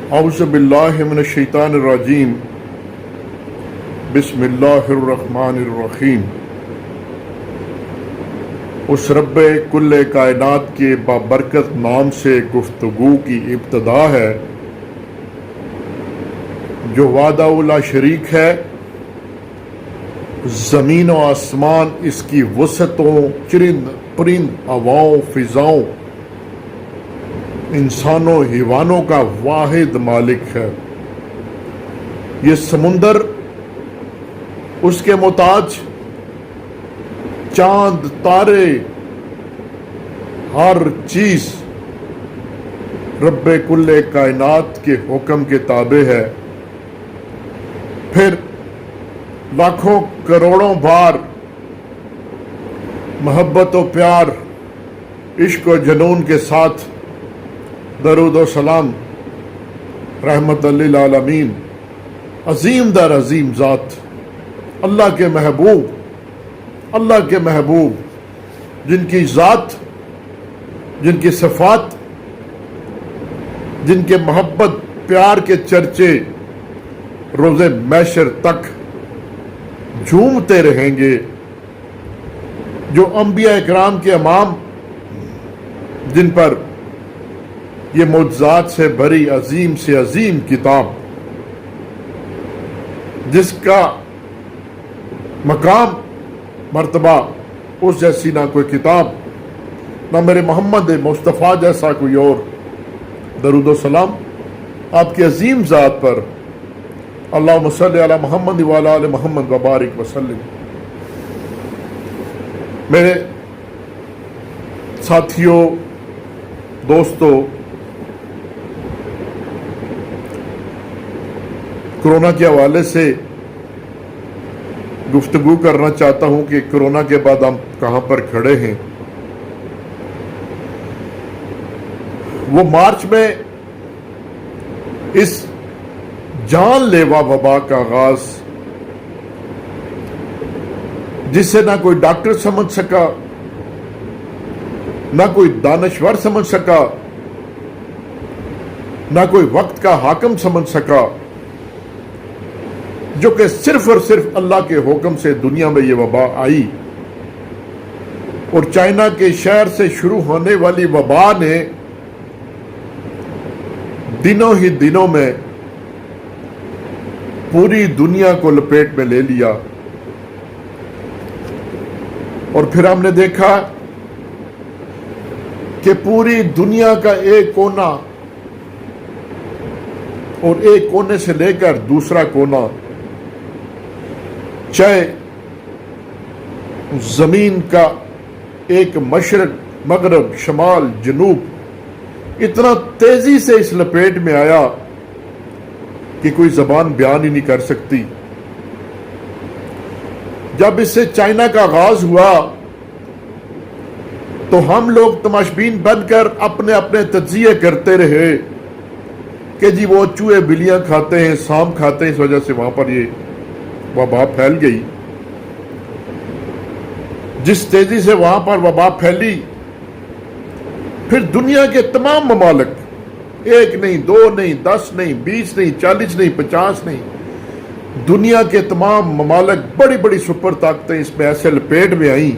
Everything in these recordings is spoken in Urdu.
اعوذ باللہ من الشیطان الرجیم بسم اللہ الرحمن الرحیم۔ اس رب کل کائنات کے بابرکت نام سے گفتگو کی ابتدا ہے جو وحدہ لا شریک ہے۔ زمین و آسمان اس کی وسعتوں، چرند پرند، ہواؤں، فضاؤں، انسانوں، حیوانوں کا واحد مالک ہے۔ یہ سمندر اس کے محتاج، چاند، تارے، ہر چیز رب کل کائنات کے حکم کے تابع ہے۔ پھر لاکھوں کروڑوں بار محبت و پیار، عشق و جنون کے ساتھ درود و سلام رحمت للعالمین، عظیم در عظیم ذات، اللہ کے محبوب جن کی ذات، جن کی صفات، جن کے محبت پیار کے چرچے روز محشر تک جھومتے رہیں گے، جو انبیاء اکرام کے امام، جن پر یہ معجزات سے بھری عظیم سے عظیم کتاب، جس کا مقام مرتبہ اس جیسی نہ کوئی کتاب، نہ میرے محمد مصطفیٰ جیسا کوئی اور، درود و سلام آپ کی عظیم ذات پر، اللہم صلی علی محمد وعلی آل محمد وبارک وسلم۔ میرے ساتھیوں، دوستو، کرونا کے حوالے سے گفتگو کرنا چاہتا ہوں کہ کرونا کے بعد ہم کہاں پر کھڑے ہیں۔ وہ مارچ میں اس جان لیوا وبا کا آغاز، جسے نہ کوئی ڈاکٹر سمجھ سکا، نہ کوئی دانشور سمجھ سکا، نہ کوئی وقت کا حاکم سمجھ سکا، جو کہ صرف اور صرف اللہ کے حکم سے دنیا میں یہ وبا آئی، اور چائنا کے شہر سے شروع ہونے والی وبا نے دنوں ہی دنوں میں پوری دنیا کو لپیٹ میں لے لیا۔ اور پھر ہم نے دیکھا کہ پوری دنیا کا ایک کونا، اور ایک کونے سے لے کر دوسرا کونا، چاہے زمین کا ایک مشرق، مغرب، شمال، جنوب، اتنا تیزی سے اس لپیٹ میں آیا کہ کوئی زبان بیان ہی نہیں کر سکتی۔ جب اس سے چائنا کا آغاز ہوا تو ہم لوگ تماشبین بن کر اپنے اپنے تجزیے کرتے رہے کہ جی وہ چوہے بلیاں کھاتے ہیں، سانپ کھاتے ہیں، اس وجہ سے وہاں پر یہ وبا پھیل گئی۔ جس تیزی سے وہاں پر وبا پھیلی، پھر دنیا کے تمام ممالک، ایک نہیں، دو نہیں، 10 نہیں، 20 نہیں، 40 نہیں، 50 نہیں، دنیا کے تمام ممالک، بڑی بڑی سپر طاقتیں اس میں ایسے لپیٹ میں آئیں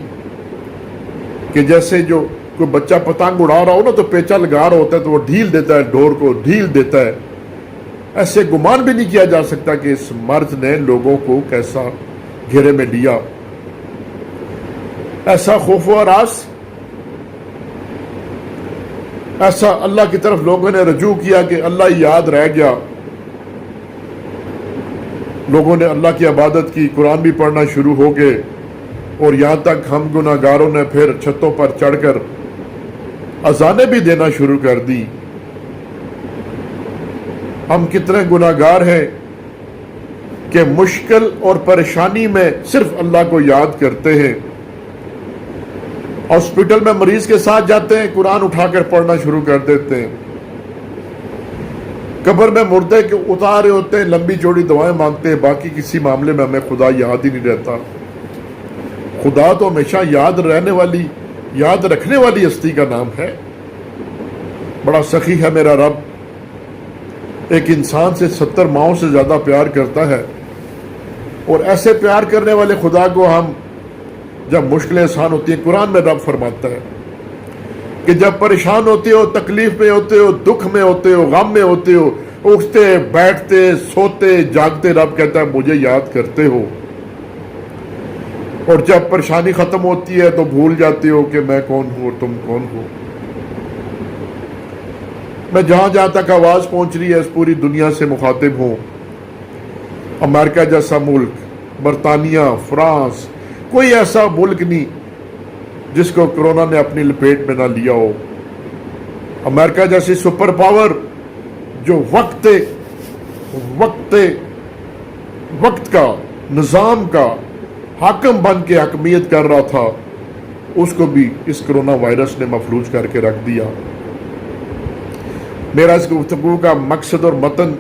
کہ جیسے جو کوئی بچہ پتنگ اڑا رہا ہو نا تو پیچا لگا رہا ہوتا ہے تو وہ ڈھیل دیتا ہے، ڈور کو ڈھیل دیتا ہے۔ ایسے گمان بھی نہیں کیا جا سکتا کہ اس مرض نے لوگوں کو کیسا گھیرے میں لیا۔ ایسا خوف و ہراس، ایسا اللہ کی طرف لوگوں نے رجوع کیا کہ اللہ یاد رہ گیا۔ لوگوں نے اللہ کی عبادت کی، قرآن بھی پڑھنا شروع ہو گئے، اور یہاں تک ہم گناہگاروں نے پھر چھتوں پر چڑھ کر اذانیں بھی دینا شروع کر دی۔ ہم کتنے گناہگار ہیں کہ مشکل اور پریشانی میں صرف اللہ کو یاد کرتے ہیں۔ ہاسپٹل میں مریض کے ساتھ جاتے ہیں، قرآن اٹھا کر پڑھنا شروع کر دیتے ہیں۔ قبر میں مردے کے اتارے ہوتے ہیں، لمبی چوڑی دعائیں مانگتے ہیں، باقی کسی معاملے میں ہمیں خدا یاد ہی نہیں رہتا۔ خدا تو ہمیشہ یاد رہنے والی، یاد رکھنے والی ہستی کا نام ہے۔ بڑا سخی ہے میرا رب، ایک انسان سے 70 ماؤں سے زیادہ پیار کرتا ہے، اور ایسے پیار کرنے والے خدا کو ہم جب مشکلیں آسان ہوتی ہیں، قرآن میں رب فرماتا ہے کہ جب پریشان ہوتے ہو، تکلیف میں ہوتے ہو، دکھ میں ہوتے ہو، غم میں ہوتے ہو، اٹھتے بیٹھتے سوتے جاگتے، رب کہتا ہے مجھے یاد کرتے ہو، اور جب پریشانی ختم ہوتی ہے تو بھول جاتے ہو کہ میں کون ہوں اور تم کون ہو۔ میں جہاں جہاں تک آواز پہنچ رہی ہے اس پوری دنیا سے مخاطب ہوں، امریکہ جیسا ملک، برطانیہ، فرانس، کوئی ایسا ملک نہیں جس کو کرونا نے اپنی لپیٹ میں نہ لیا ہو۔ امریکہ جیسی سپر پاور جو وقت کا، نظام کا حاکم بن کے حاکمیت کر رہا تھا، اس کو بھی اس کرونا وائرس نے مفلوج کر کے رکھ دیا۔ میرا اس گفتگو کا مقصد اور متن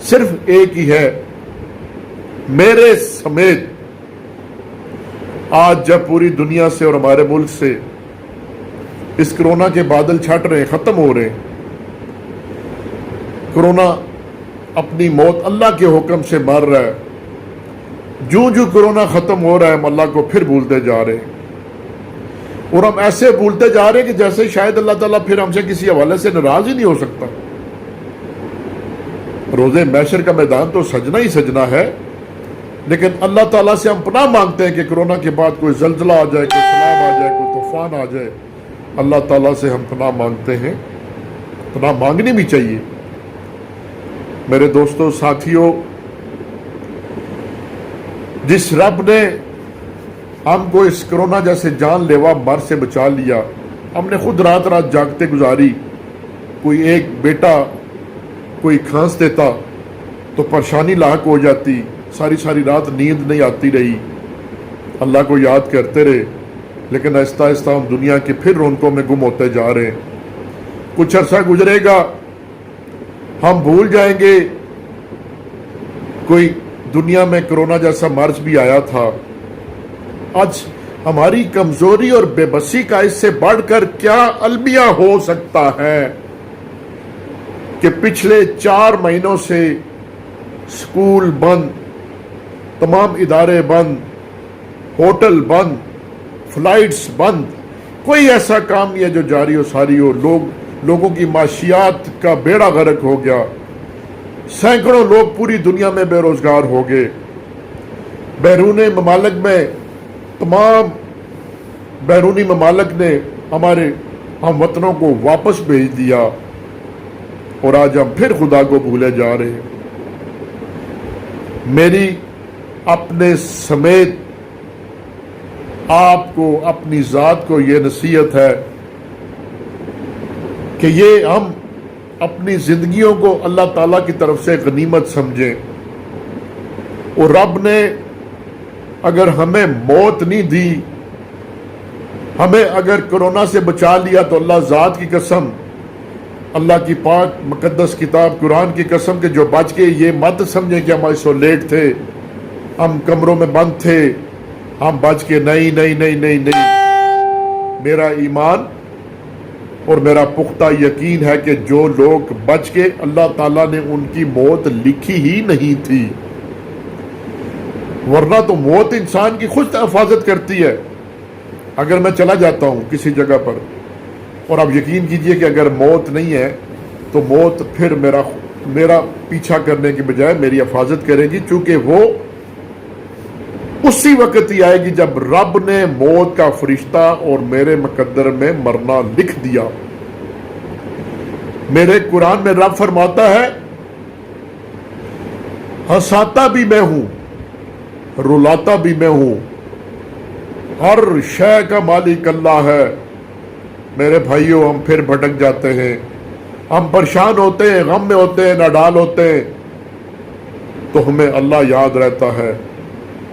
صرف ایک ہی ہے، میرے سمیت آج جب پوری دنیا سے اور ہمارے ملک سے اس کرونا کے بادل چھٹ رہے ہیں، ختم ہو رہے ہیں، کرونا اپنی موت اللہ کے حکم سے مر رہا ہے، جو کرونا ختم ہو رہا ہے ہم اللہ کو پھر بھولتے جا رہے ہیں، اور ہم ایسے بھولتے جا رہے ہیں کہ جیسے شاید اللہ تعالیٰ پھر ہم سے کسی حوالے سے ناراض ہی نہیں ہو سکتا۔ روزے محشر کا میدان تو سجنا ہی سجنا ہے، لیکن اللہ تعالیٰ سے ہم پناہ مانگتے ہیں کہ کرونا کے بعد کوئی زلزلہ آ جائے، کوئی سیلاب آ جائے، کوئی طوفان آ جائے، اللہ تعالیٰ سے ہم پناہ مانگتے ہیں، پناہ مانگنی بھی چاہیے۔ میرے دوستوں، ساتھیوں، جس رب نے ہم کو اس کرونا جیسے جان لیوا مر سے بچا لیا، ہم نے خود رات رات جاگتے گزاری، کوئی ایک بیٹا کوئی کھانس دیتا تو پریشانی لاحق ہو جاتی، ساری رات نیند نہیں آتی رہی، اللہ کو یاد کرتے رہے، لیکن آہستہ آہستہ ہم دنیا کے پھر رونقوں میں گم ہوتے جا رہے ہیں۔ کچھ عرصہ گزرے گا، ہم بھول جائیں گے کوئی دنیا میں کرونا جیسا مرض بھی آیا تھا۔ آج ہماری کمزوری اور بے بسی کا اس سے بڑھ کر کیا المیہ ہو سکتا ہے کہ پچھلے 4 مہینوں سے سکول بند، تمام ادارے بند، ہوٹل بند، فلائٹس بند، کوئی ایسا کام نہیں ہے جو جاری و ساری ہو۔ لوگوں کی معاشیات کا بیڑا غرق ہو گیا، سینکڑوں لوگ پوری دنیا میں بے روزگار ہو گئے، بیرون ممالک میں تمام بیرونی ممالک نے ہمارے ہم وطنوں کو واپس بھیج دیا، اور آج ہم پھر خدا کو بھولے جا رہے ہیں۔ میری اپنے سمیت آپ کو، اپنی ذات کو یہ نصیحت ہے کہ یہ ہم اپنی زندگیوں کو اللہ تعالیٰ کی طرف سے غنیمت سمجھیں، اور رب نے اگر ہمیں موت نہیں دی، ہمیں اگر کرونا سے بچا لیا، تو اللہ ذات کی قسم، اللہ کی پاک مقدس کتاب قرآن کی قسم کہ جو بچ کے یہ مت سمجھیں کہ ہم آئسولیٹ تھے، ہم کمروں میں بند تھے، ہم بچ کے نہیں۔ میرا ایمان اور میرا پختہ یقین ہے کہ جو لوگ بچ کے، اللہ تعالیٰ نے ان کی موت لکھی ہی نہیں تھی، ورنہ تو موت انسان کی خود حفاظت کرتی ہے۔ اگر میں چلا جاتا ہوں کسی جگہ پر، اور آپ یقین کیجئے کہ اگر موت نہیں ہے تو موت پھر میرا پیچھا کرنے کے بجائے میری حفاظت کرے گی، چونکہ وہ اسی وقت ہی آئے گی جب رب نے موت کا فرشتہ اور میرے مقدر میں مرنا لکھ دیا۔ میرے قرآن میں رب فرماتا ہے، ہنساتا بھی میں ہوں، رلاتا بھی میں ہوں، ہر شے کا مالک اللہ ہے۔ میرے بھائیوں، ہم پھر بھٹک جاتے ہیں، ہم پریشان ہوتے ہیں، غم میں ہوتے ہیں، ناڈال ہوتے ہیں، تو ہمیں اللہ یاد رہتا ہے،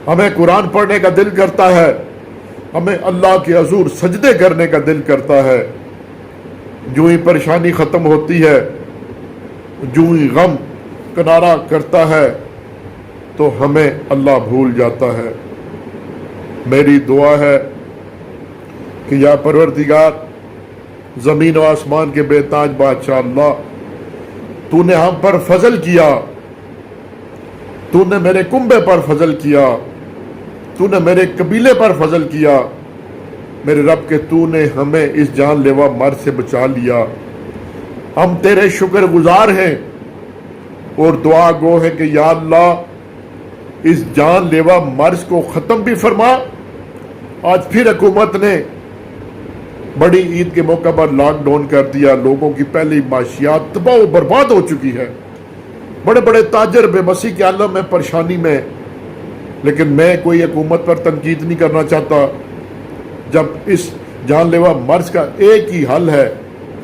ہمیں قرآن پڑھنے کا دل کرتا ہے، ہمیں اللہ کے حضور سجدے کرنے کا دل کرتا ہے۔ جو ہی پریشانی ختم ہوتی ہے، جو ہی غم کنارہ کرتا ہے، تو ہمیں اللہ بھول جاتا ہے۔ میری دعا ہے کہ یا پروردگار، زمین و آسمان کے بے تاج بادشاہ اللہ، تو نے ہم پر فضل کیا، تو نے میرے کنبے پر فضل کیا، تو نے میرے قبیلے پر فضل کیا میرے رب کہ تو نے ہمیں اس جان لیوا مرض سے بچا لیا۔ ہم تیرے شکر گزار ہیں اور دعا گو ہے کہ یا اللہ اس جان لیوا مرض کو ختم بھی فرما۔ آج پھر حکومت نے بڑی عید کے موقع پر لاک ڈاؤن کر دیا، لوگوں کی پہلی معاشیات تباہ و برباد ہو چکی ہے، بڑے بڑے تاجر بے بسی کے عالم میں، پریشانی میں۔ لیکن میں کوئی حکومت پر تنقید نہیں کرنا چاہتا، جب اس جان لیوا مرض کا ایک ہی حل ہے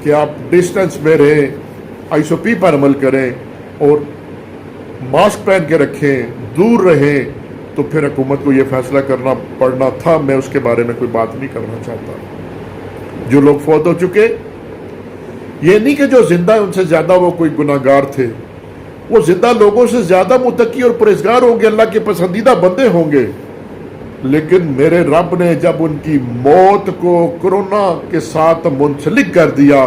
کہ آپ ڈسٹنس میں رہیں، ISOP پر عمل کریں اور ماسک پہن کے رکھیں، دور رہیں، تو پھر حکومت کو یہ فیصلہ کرنا پڑنا تھا۔ میں اس کے بارے میں کوئی بات نہیں کرنا چاہتا۔ جو لوگ فوت ہو چکے، یہ نہیں کہ جو زندہ ہیں ان سے زیادہ وہ کوئی گناہگار تھے، وہ زندہ لوگوں سے زیادہ متقی اور پرہیزگار ہوں گے، اللہ کے پسندیدہ بندے ہوں گے۔ لیکن میرے رب نے جب ان کی موت کو کرونا کے ساتھ منسلک کر دیا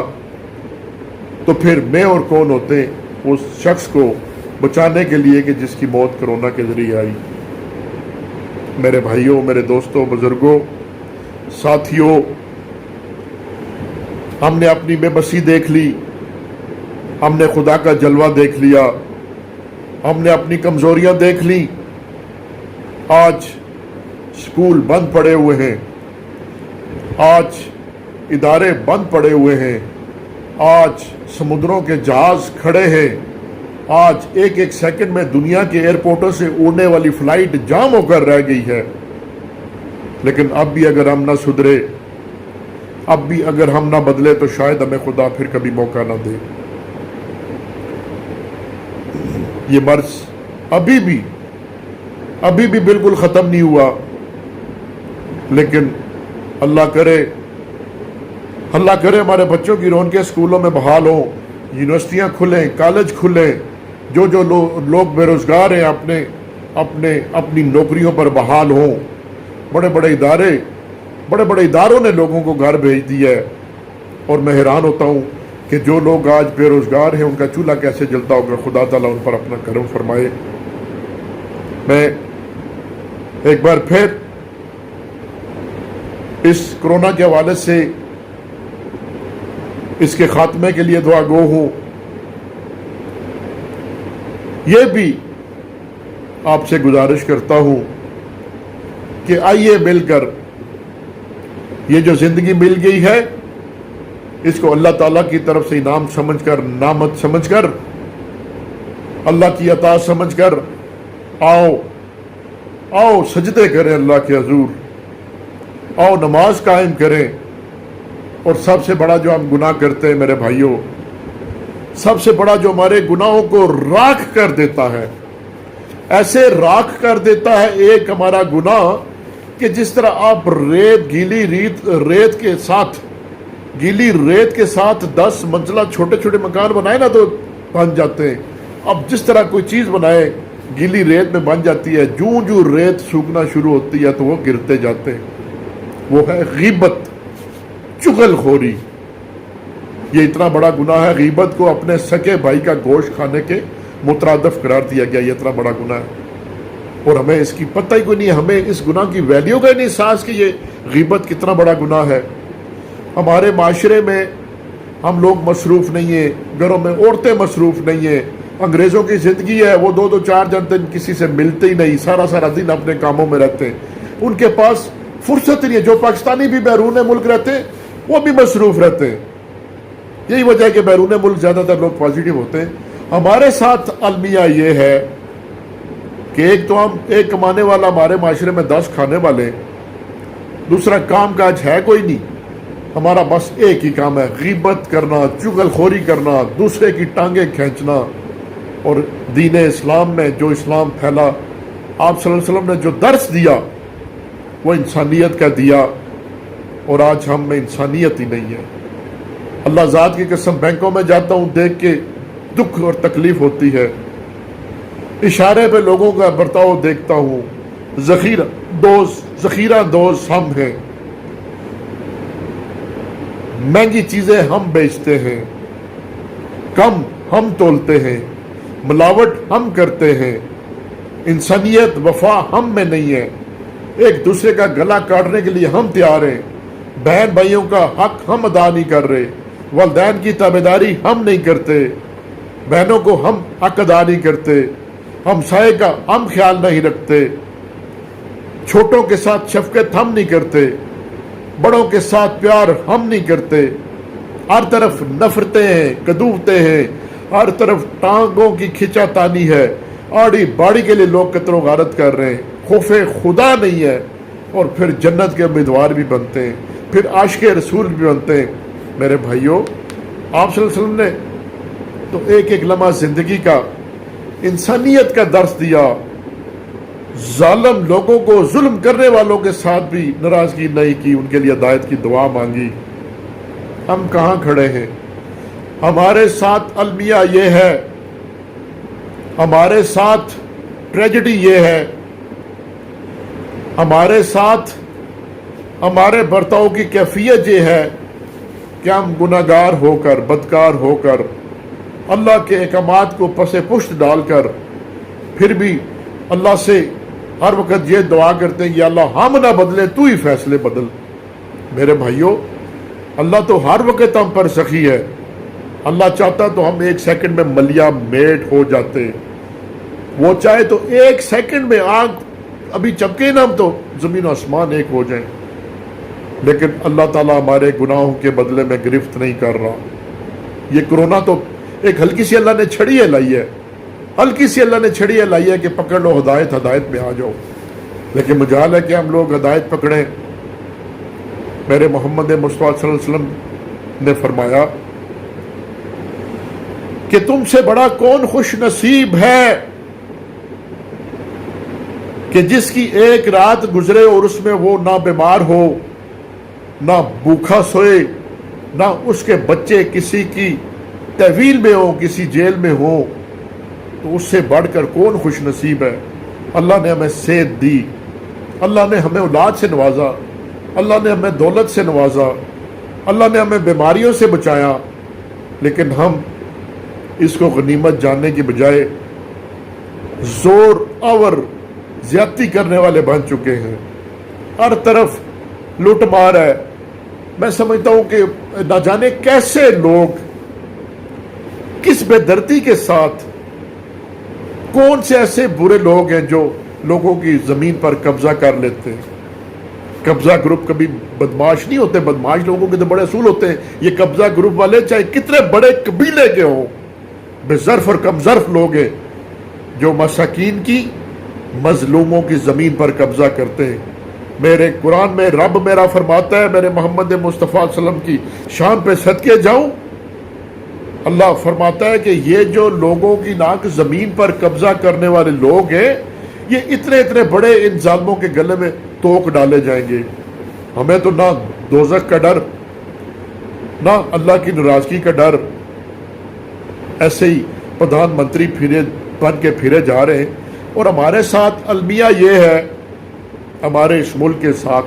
تو پھر میں اور کون ہوتے اس شخص کو بچانے کے لیے کہ جس کی موت کرونا کے ذریعے آئی۔ میرے بھائیوں، میرے دوستوں، بزرگوں، ساتھیوں، ہم نے اپنی بے بسی دیکھ لی، ہم نے خدا کا جلوہ دیکھ لیا، ہم نے اپنی کمزوریاں دیکھ لی۔ آج سکول بند پڑے ہوئے ہیں، آج ادارے بند پڑے ہوئے ہیں، آج سمندروں کے جہاز کھڑے ہیں، آج ایک ایک سیکنڈ میں دنیا کے ایئرپورٹوں سے اڑنے والی فلائٹ جام ہو کر رہ گئی ہے۔ لیکن اب بھی اگر ہم نہ سدھرے، اب بھی اگر ہم نہ بدلے تو شاید ہمیں خدا پھر کبھی موقع نہ دے۔ یہ مرض ابھی بھی بالکل ختم نہیں ہوا، لیکن اللہ کرے ہمارے بچوں کی رونقیں اسکولوں میں بحال ہوں، یونیورسٹیاں کھلیں، کالج کھلیں، جو لوگ بے روزگار ہیں اپنی نوکریوں پر بحال ہوں۔ بڑے بڑے اداروں نے لوگوں کو گھر بھیج دیا ہے، اور میں حیران ہوتا ہوں کہ جو لوگ آج بے روزگار ہیں ان کا چولہا کیسے جلتا ہوگا۔ خدا تعالیٰ ان پر اپنا کرم فرمائے۔ میں ایک بار پھر اس کرونا کے حوالے سے اس کے خاتمے کے لیے دعا گو ہوں۔ یہ بھی آپ سے گزارش کرتا ہوں کہ آئیے مل کر یہ جو زندگی مل گئی ہے اس کو اللہ تعالیٰ کی طرف سے انعام سمجھ کر، نعمت سمجھ کر، اللہ کی عطا سمجھ کر آؤ سجدے کریں اللہ کے حضور، آؤ نماز قائم کریں۔ اور سب سے بڑا جو ہم گناہ کرتے ہیں میرے بھائیوں، سب سے بڑا جو ہمارے گناہوں کو راکھ کر دیتا ہے، ایسے راکھ کر دیتا ہے ایک ہمارا گناہ کہ جس طرح آپ گیلی ریت کے ساتھ 10 منزلہ چھوٹے چھوٹے مکان بنائے نا تو بن جاتے ہیں۔ اب جس طرح کوئی چیز بنائے گیلی ریت میں بن جاتی ہے، جو ریت سوکھنا شروع ہوتی ہے تو وہ گرتے جاتے ہیں۔ وہ ہے غیبت، چغل خوری۔ یہ اتنا بڑا گناہ ہے، غیبت کو اپنے سکے بھائی کا گوشت کھانے کے مترادف قرار دیا گیا۔ یہ اتنا بڑا گناہ ہے اور ہمیں اس کی پتہ ہی کوئی نہیں ہے، ہمیں اس گناہ کی ویلیو کا ہی نہیں احساس کہ یہ غیبت کتنا بڑا گناہ ہے۔ ہمارے معاشرے میں ہم لوگ مصروف نہیں ہیں، گھروں میں عورتیں مصروف نہیں ہیں۔ انگریزوں کی زندگی ہے، وہ 2 4 دن کسی سے ملتے ہی نہیں، سارا دن اپنے کاموں میں رہتے ہیں، ان کے پاس فرصت نہیں ہے۔ جو پاکستانی بھی بیرون ملک رہتے ہیں وہ بھی مصروف رہتے ہیں۔ یہی وجہ ہے کہ بیرون ملک زیادہ تر لوگ پازیٹیو ہوتے ہیں۔ ہمارے ساتھ المیہ یہ ہے کہ ایک کمانے والا ہمارے معاشرے میں 10 کھانے والے، دوسرا کام کاج ہے کوئی نہیں، ہمارا بس ایک ہی کام ہے، غیبت کرنا، چغل خوری کرنا، دوسرے کی ٹانگیں کھینچنا۔ اور دین اسلام میں جو اسلام پھیلا، آپ صلی اللہ علیہ وسلم نے جو درس دیا وہ انسانیت کا دیا، اور آج ہم میں انسانیت ہی نہیں ہے۔ اللہ ذات کی قسم بینکوں میں جاتا ہوں، دیکھ کے دکھ اور تکلیف ہوتی ہے، اشارے پہ لوگوں کا برتاؤ دیکھتا ہوں، ذخیرہ دوز ہم ہیں، مہنگی چیزیں ہم بیچتے ہیں، کم ہم تولتے ہیں، ملاوٹ ہم کرتے ہیں، انسانیت وفا ہم میں نہیں ہے، ایک دوسرے کا گلا کاٹنے کے لیے ہم تیار ہیں، بہن بھائیوں کا حق ہم ادا نہیں کر رہے، والدین کی تابعداری ہم نہیں کرتے، بہنوں کو ہم حق ادا نہیں کرتے، ہمسائے کا ہم خیال نہیں رکھتے، چھوٹوں کے ساتھ شفقت ہم نہیں کرتے، بڑوں کے ساتھ پیار ہم نہیں کرتے، ہر طرف نفرتیں ہیں، کدوتے ہیں، ہر طرف ٹانگوں کی کھچا تانی ہے، آڑی باڑی کے لیے لوگ قتل و غارت کر رہے ہیں، خوف خدا نہیں ہے، اور پھر جنت کے امیدوار بھی بنتے ہیں، پھر عاشق رسول بھی بنتے ہیں۔ میرے بھائیوں، آپ صلی اللہ علیہ وسلم نے تو ایک ایک لمحہ زندگی کا انسانیت کا درس دیا، ظالم لوگوں کو، ظلم کرنے والوں کے ساتھ بھی ناراضگی نہیں کی، ان کے لیے ہدایت کی دعا مانگی۔ ہم کہاں کھڑے ہیں؟ ہمارے ساتھ المیہ یہ ہے، ہمارے ساتھ ٹریجڈی یہ ہے، ہمارے ساتھ ہمارے برتاؤ کی کیفیت یہ ہے کہ ہم گناہگار ہو کر، بدکار ہو کر، اللہ کے احکامات کو پس پشت ڈال کر، پھر بھی اللہ سے ہر وقت یہ دعا کرتے ہیں کہ اللہ ہم نہ بدلے، تو ہی فیصلے بدل۔ میرے بھائیوں، اللہ تو ہر وقت ہم پر سخی ہے، اللہ چاہتا تو ہم ایک سیکنڈ میں ملیا میٹ ہو جاتے، وہ چاہے تو ایک سیکنڈ میں آگ ابھی چمکے نا، ہم تو زمین و آسمان ایک ہو جائیں، لیکن اللہ تعالیٰ ہمارے گناہوں کے بدلے میں گرفت نہیں کر رہا۔ یہ کرونا تو ایک ہلکی سی اللہ نے چھڑی ہے لائی ہے، ہلکی سی اللہ نے چھڑی ہے لائی ہے کہ پکڑ لو ہدایت، ہدایت میں آ جاؤ، لیکن مجال ہے کہ ہم لوگ ہدایت پکڑیں۔ میرے محمد مصطفیٰ صلی اللہ علیہ وسلم نے فرمایا کہ تم سے بڑا کون خوش نصیب ہے کہ جس کی ایک رات گزرے اور اس میں وہ نہ بیمار ہو، نہ بھوکا سوئے، نہ اس کے بچے کسی کی تحویل میں ہو، کسی جیل میں ہو، تو اس سے بڑھ کر کون خوش نصیب ہے؟ اللہ نے ہمیں صحت دی، اللہ نے ہمیں اولاد سے نوازا، اللہ نے ہمیں دولت سے نوازا، اللہ نے ہمیں بیماریوں سے بچایا، لیکن ہم اس کو غنیمت جاننے کی بجائے زور آور زیادتی کرنے والے بن چکے ہیں۔ ہر طرف لوٹ مار ہے۔ میں سمجھتا ہوں کہ نہ جانے کیسے لوگ، کس بے دردی کے ساتھ، کون سے ایسے برے لوگ ہیں جو لوگوں کی زمین پر قبضہ کر لیتے ہیں۔ قبضہ گروپ کبھی بدماش نہیں ہوتے، بدماش لوگوں کے تو بڑے اصول ہوتے ہیں۔ یہ قبضہ گروپ والے چاہے کتنے بڑے قبیلے کے ہوں، بے ظرف اور کم ظرف لوگ ہیں جو مساکین کی، مظلوموں کی زمین پر قبضہ کرتے ہیں۔ میرے قرآن میں رب میرا فرماتا ہے، میرے محمد مصطفیٰ صلی اللہ علیہ وسلم کی شان پہ صدقے جاؤں، اللہ فرماتا ہے کہ یہ جو لوگوں کی ناک زمین پر قبضہ کرنے والے لوگ ہیں، یہ اتنے اتنے بڑے ان ظالموں کے گلے میں توک ڈالے جائیں گے۔ ہمیں تو نہ دوزخ کا ڈر، نہ اللہ کی ناراضگی کا ڈر، ایسے ہی پردھان منتری بن کے پھرے جا رہے ہیں۔ اور ہمارے ساتھ المیہ یہ ہے، ہمارے اس ملک کے ساتھ،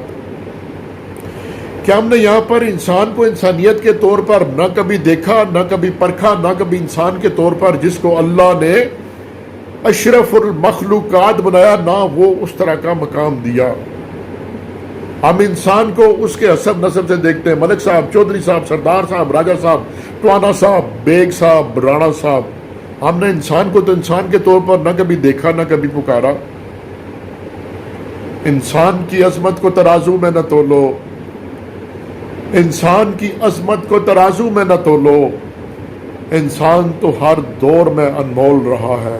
کہ ہم نے یہاں پر انسان کو انسانیت کے طور پر نہ کبھی دیکھا، نہ کبھی پرکھا، نہ کبھی انسان کے طور پر جس کو اللہ نے اشرف المخلوقات بنایا، نہ وہ اس طرح کا مقام دیا۔ ہم انسان کو اس کے حسب نسب سے دیکھتے ہیں، ملک صاحب، چودھری صاحب، سردار صاحب، راجہ صاحب، ٹوانا صاحب، بیگ صاحب، رانا صاحب۔ ہم نے انسان کو تو انسان کے طور پر نہ کبھی دیکھا، نہ کبھی پکارا۔ انسان کی عظمت کو ترازو میں نہ تولو، انسان کی عظمت کو ترازو میں نہ تولو، انسان تو ہر دور میں انمول رہا ہے۔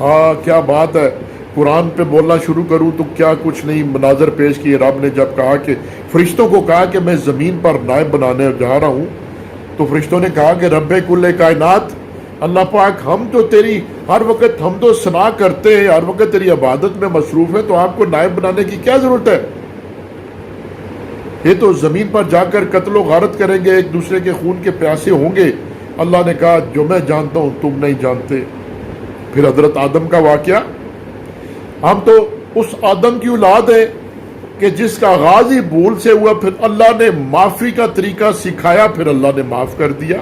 ہاں، کیا بات ہے، قرآن پہ بولنا شروع کروں تو کیا کچھ نہیں مناظر پیش کیے۔ رب نے جب کہا کہ فرشتوں کو کہا کہ میں زمین پر نائب بنانے جا رہا ہوں، تو فرشتوں نے کہا کہ رب کل کائنات، اللہ پاک، ہم تو تیری ہر وقت حمد و ثنا کرتے ہیں، ہر وقت تیری عبادت میں مصروف ہیں، تو آپ کو نائب بنانے کی کیا ضرورت ہے؟ یہ تو زمین پر جا کر قتل و غارت کریں گے، ایک دوسرے کے خون کے پیاسے ہوں گے۔ اللہ نے کہا جو میں جانتا ہوں تم نہیں جانتے۔ پھر حضرت آدم کا واقعہ، ہم تو اس آدم کی اولاد ہے کہ جس کا آغاز ہی بھول سے ہوا، پھر اللہ نے معافی کا طریقہ سکھایا، پھر اللہ نے معاف کر دیا۔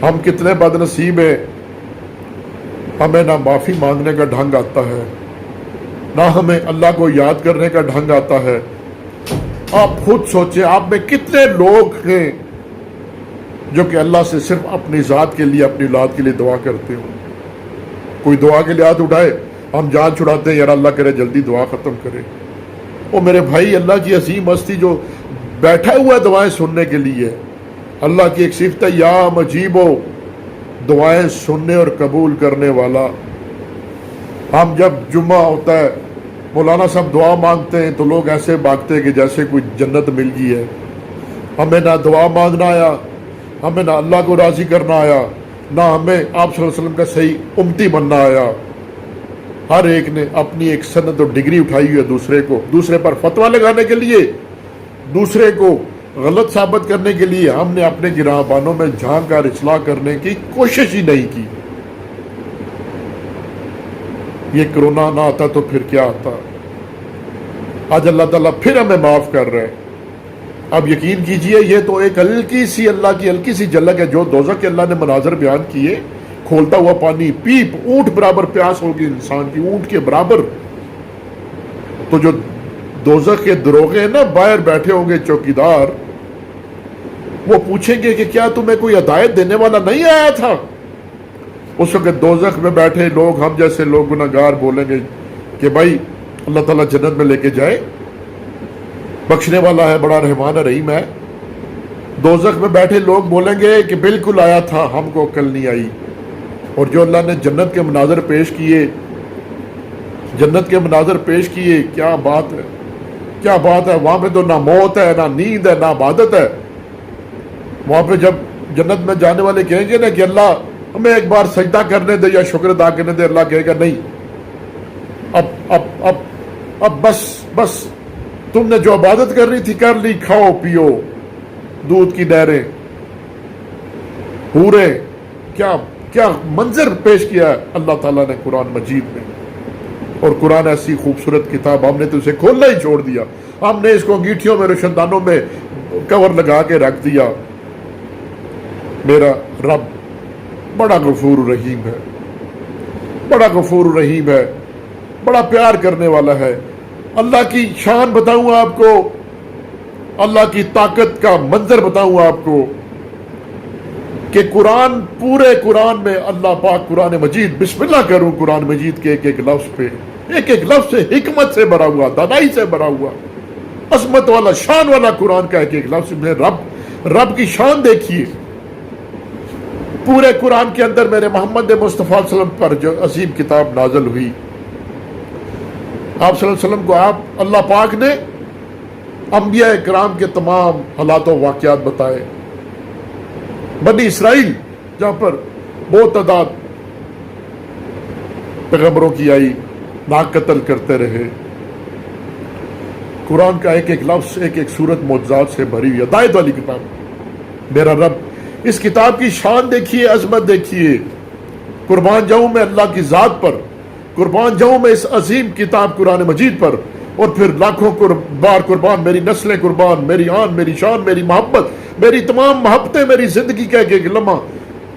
ہم کتنے بد نصیب ہیں، ہمیں نہ معافی مانگنے کا ڈھنگ آتا ہے، نہ ہمیں اللہ کو یاد کرنے کا ڈھنگ آتا ہے۔ آپ خود سوچیں، آپ میں کتنے لوگ ہیں جو کہ اللہ سے صرف اپنی ذات کے لیے، اپنی اولاد کے لیے دعا کرتے ہوں۔ کوئی دعا کے لیے ہاتھ اٹھائے، ہم جان چھڑاتے ہیں، یار اللہ کرے جلدی دعا ختم کرے۔ وہ میرے بھائی، اللہ کی عظیم ہستی جو بیٹھا ہوا ہے دعائیں سننے کے لیے، اللہ کی ایک صفت ہے، یا مجیب ہو، دعائیں سننے اور قبول کرنے والا۔ ہم جب جمعہ ہوتا ہے، مولانا صاحب دعا مانگتے ہیں تو لوگ ایسے بھاگتے ہیں کہ جیسے کوئی جنت مل گئی ہے۔ ہمیں نہ دعا مانگنا آیا، ہمیں نہ اللہ کو راضی کرنا آیا، نہ ہمیں آپ صلی اللہ علیہ وسلم کا صحیح امتی بننا آیا۔ ہر ایک نے اپنی ایک سند اور ڈگری اٹھائی ہوئی ہے، دوسرے پر فتویٰ لگانے کے لیے، دوسرے کو غلط ثابت کرنے کے لیے۔ ہم نے اپنے گرہبانوں میں جھانک کر اصلاح کرنے کی کوشش ہی نہیں کی۔ یہ کرونا نہ آتا تو پھر کیا آتا؟ آج اللہ تعالیٰ پھر ہمیں معاف کر رہے ہیں۔ اب یقین کیجئے، یہ تو ایک ہلکی سی اللہ کی ہلکی سی جھلک ہے۔ جو دوزخ کے اللہ نے مناظر بیان کیے، کھولتا ہوا پانی، پیپ اونٹ برابر پیاس ہوگی انسان کی، اونٹ کے برابر۔ تو جو دوزخ کے دروغے ہیں نا، باہر بیٹھے ہوں گے چوکیدار، وہ پوچھیں گے کہ کیا تمہیں کوئی ہدایت دینے والا نہیں آیا تھا؟ اس وقت دوزخ میں بیٹھے لوگ، ہم جیسے لوگ گناہگار، بولیں گے کہ بھائی اللہ تعالیٰ جنت میں لے کے جائے، بخشنے والا ہے، بڑا رحمان رحیم ہے۔ دوزخ میں بیٹھے لوگ بولیں گے کہ بالکل آیا تھا، ہم کو عقل نہیں آئی۔ اور جو اللہ نے جنت کے مناظر پیش کیے، جنت کے مناظر پیش کیے، کیا بات ہے، کیا بات ہے۔ وہاں پہ تو نہ موت ہے، نہ نیند ہے، نہ عبادت ہے۔ وہاں پہ جب جنت میں جانے والے کہیں گے نا کہ اللہ ہمیں ایک بار سجدہ کرنے دے یا شکر ادا کرنے دے، اللہ کہے گا نہیں، اب بس تم نے جو عبادت کرنی تھی کر لی، کھاؤ پیو دودھ کی نہریں، حوریں۔ کیا منظر پیش کیا ہے اللہ تعالیٰ نے قرآن مجید میں۔ اور قرآن ایسی خوبصورت کتاب، ہم نے تو اسے کھولنا ہی چھوڑ دیا، ہم نے اس کو انگیٹھیوں میں، روشن دانوں میں کور لگا کے رکھ دیا۔ میرا رب بڑا غفور رحیم ہے، بڑا غفور رحیم ہے، بڑا پیار کرنے والا ہے۔ اللہ کی شان بتاؤں آپ کو، اللہ کی طاقت کا منظر بتاؤں آپ کو کہ قرآن، پورے قرآن میں اللہ پاک قرآن مجید، بسم اللہ کروں قرآن مجید کے ایک ایک لفظ پہ، ایک ایک لفظ سے حکمت سے بھرا ہوا، دانائی سے بھرا ہوا، عظمت والا، شان والا قرآن کا ایک ایک لفظ میں رب کی شان دیکھیے۔ پورے قرآن کے اندر میرے محمد مصطفیٰ صلی اللہ علیہ وسلم پر جو عظیم کتاب نازل ہوئی، آپ صلی اللہ علیہ وسلم کو اللہ پاک نے انبیاء کرام کے تمام حالات و واقعات بتائے۔ بنی اسرائیل جہاں پر بہت تعداد پیغمبروں کی آئی، ناک قتل کرتے رہے، قرآن کا ایک ایک لفظ، ایک ایک سورت معجزات سے بھری ہوئی ہدایت والی کتاب۔ میرا رب، اس کتاب کی شان دیکھیے، عظمت دیکھیے۔ قربان جاؤں میں اللہ کی ذات پر، قربان جاؤں میں اس عظیم کتاب قرآن مجید پر، اور پھر لاکھوں بار قربان میری نسلیں، قربان میری آن، میری شان، میری محبت، میری تمام محبتیں، میری زندگی کا ایک ایک لمحہ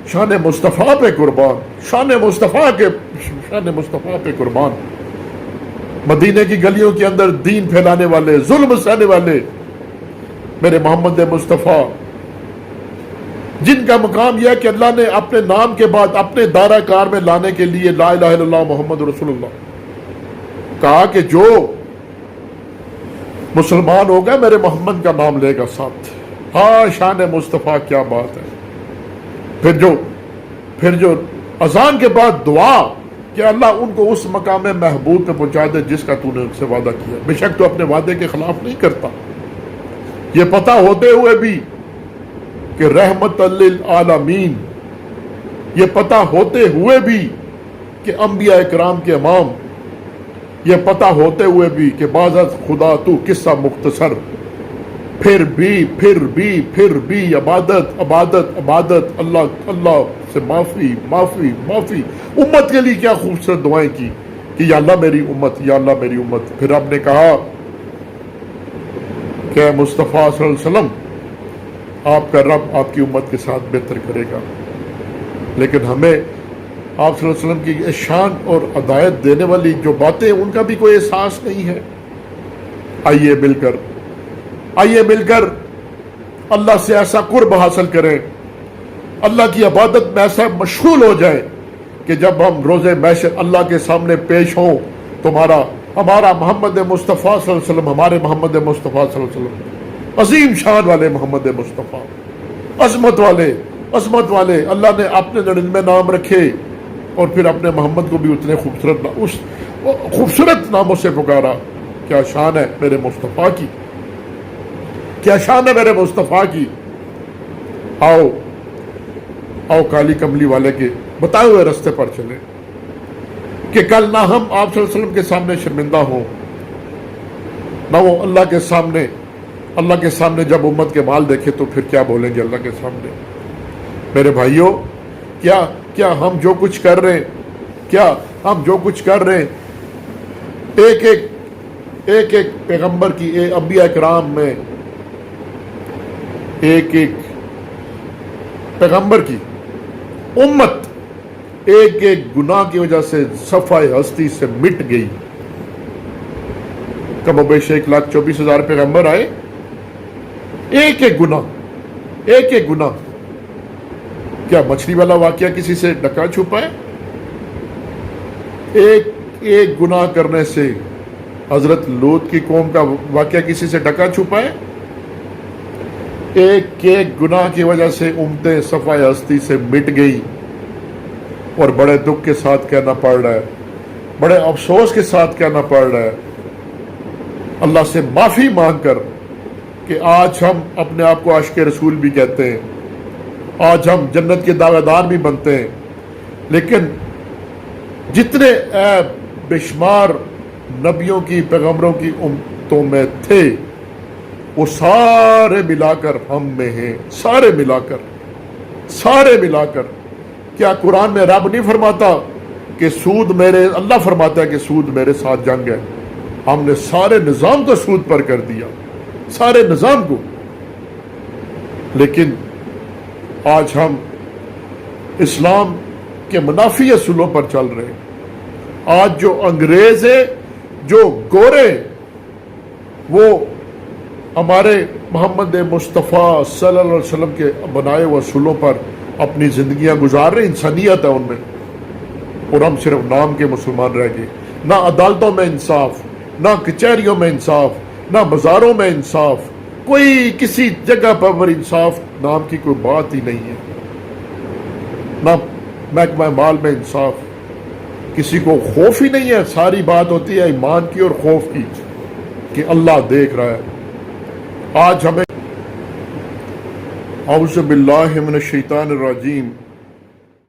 شان مصطفیٰ پہ قربان، شان مصطفیٰ پہ قربان۔ مدینے کی گلیوں کے اندر دین پھیلانے والے، ظلم سہنے والے میرے محمد مصطفیٰ، جن کا مقام یہ ہے کہ اللہ نے اپنے نام کے بعد اپنے دائرہ کار میں لانے کے لیے لا الہ الا اللہ محمد رسول اللہ کہا کہ جو مسلمان ہوگا میرے محمد کا نام لے گا ساتھ۔ ہاں، شان مصطفیٰ، کیا بات ہے۔ پھر جو اذان کے بعد دعا کہ اللہ ان کو اس مقام محبوب پہ پہنچا دے جس کا تو نے ان سے وعدہ کیا۔ بے شک تو اپنے وعدے کے خلاف نہیں کرتا، یہ پتہ ہوتے ہوئے بھی کہ رحمت للعالمین، یہ پتہ ہوتے ہوئے بھی کہ انبیاء کرام کے امام، یہ پتہ ہوتے ہوئے بھی کہ بازت خدا تو قصہ مختصر، پھر بھی عبادت، اللہ سے معافی۔ امت کے لیے کیا خوبصورت دعائیں کی کہ یا اللہ میری امت، یا اللہ میری امت۔ پھر رب نے کہا کہ مصطفیٰ صلی اللہ علیہ وسلم، آپ کا رب آپ کی امت کے ساتھ بہتر کرے گا۔ لیکن ہمیں آپ صلی اللہ علیہ وسلم کی شان اور ہدایت دینے والی جو باتیں ان کا بھی کوئی احساس نہیں ہے۔ آئیے مل کر اللہ سے ایسا قرب حاصل کریں، اللہ کی عبادت میں ایسا مشغول ہو جائے کہ جب ہم روز محشر اللہ کے سامنے پیش ہوں تو ہمارا محمد مصطفیٰ صلی اللہ علیہ وسلم، ہمارے محمد مصطفیٰ صلی اللہ علیہ وسلم، عظیم شان والے محمد مصطفیٰ، عظمت والے، اللہ نے اپنے 99 نام رکھے اور پھر اپنے محمد کو بھی اتنے خوبصورت ناموں سے پکارا۔ کیا شان ہے میرے مصطفیٰ کی، کیا شان ہے میرے مصطفیٰ کی۔ آؤ کالی کملی والے کے بتائے ہوئے رستے پر چلیں کہ کل نہ ہم آپ صلی اللہ علیہ وسلم کے سامنے شرمندہ ہوں، نہ وہ اللہ کے سامنے جب امت کے مال دیکھے تو پھر کیا بولیں گے اللہ کے سامنے۔ میرے بھائیوں، کیا ہم جو کچھ کر رہے ہیں ایک پیغمبر کی، انبیاء کرام میں ایک پیغمبر کی امت ایک گناہ کی وجہ سے صفحہ ہستی سے مٹ گئی۔ کم و بیش 1,24,000 پیغمبر آئے، ایک گناہ، کیا مچھلی والا واقعہ کسی سے ڈکا چھپا ہے؟ ایک گناہ کرنے سے حضرت لوط کی قوم کا واقعہ کسی سے ڈکا چھپا ہے؟ ایک گناہ کی وجہ سے امتیں صفحہ ہستی سے مٹ گئی، اور بڑے دکھ کے ساتھ کہنا پڑ رہا ہے، بڑے افسوس کے ساتھ کہنا پڑ رہا ہے، اللہ سے معافی مانگ کر کہ آج ہم اپنے آپ کو عاشق رسول بھی کہتے ہیں، آج ہم جنت کے دعوے دار بھی بنتے ہیں، لیکن جتنے بے شمار نبیوں کی، پیغمبروں کی امتوں میں تھے، وہ سارے ملا کر ہم میں ہیں، سارے ملا کر۔ کیا قرآن میں رب نہیں فرماتا کہ اللہ فرماتا ہے کہ سود میرے ساتھ جنگ ہے؟ ہم نے سارے نظام کو سود پر کر دیا، سارے نظام کو، لیکن آج ہم اسلام کے منافی اصولوں پر چل رہے ہیں۔ آج جو انگریز ہے، جو گورے، وہ ہمارے محمد مصطفیٰ صلی اللہ علیہ وسلم کے بنائے ہوئے اصولوں پر اپنی زندگیاں گزار رہے، انسانیت ہے ان میں، اور ہم صرف نام کے مسلمان رہ گئے۔ نہ عدالتوں میں انصاف، نہ کچہریوں میں انصاف، نہ بازاروں میں انصاف، کوئی کسی جگہ پر انصاف نام کی کوئی بات ہی نہیں ہے، نہ محکمہ مال میں انصاف، کسی کو خوف ہی نہیں ہے۔ ساری بات ہوتی ہے ایمان کی اور خوف کی کہ اللہ دیکھ رہا ہے۔ آج ہمیں اعوذ باللہ من الشیطان الرجیم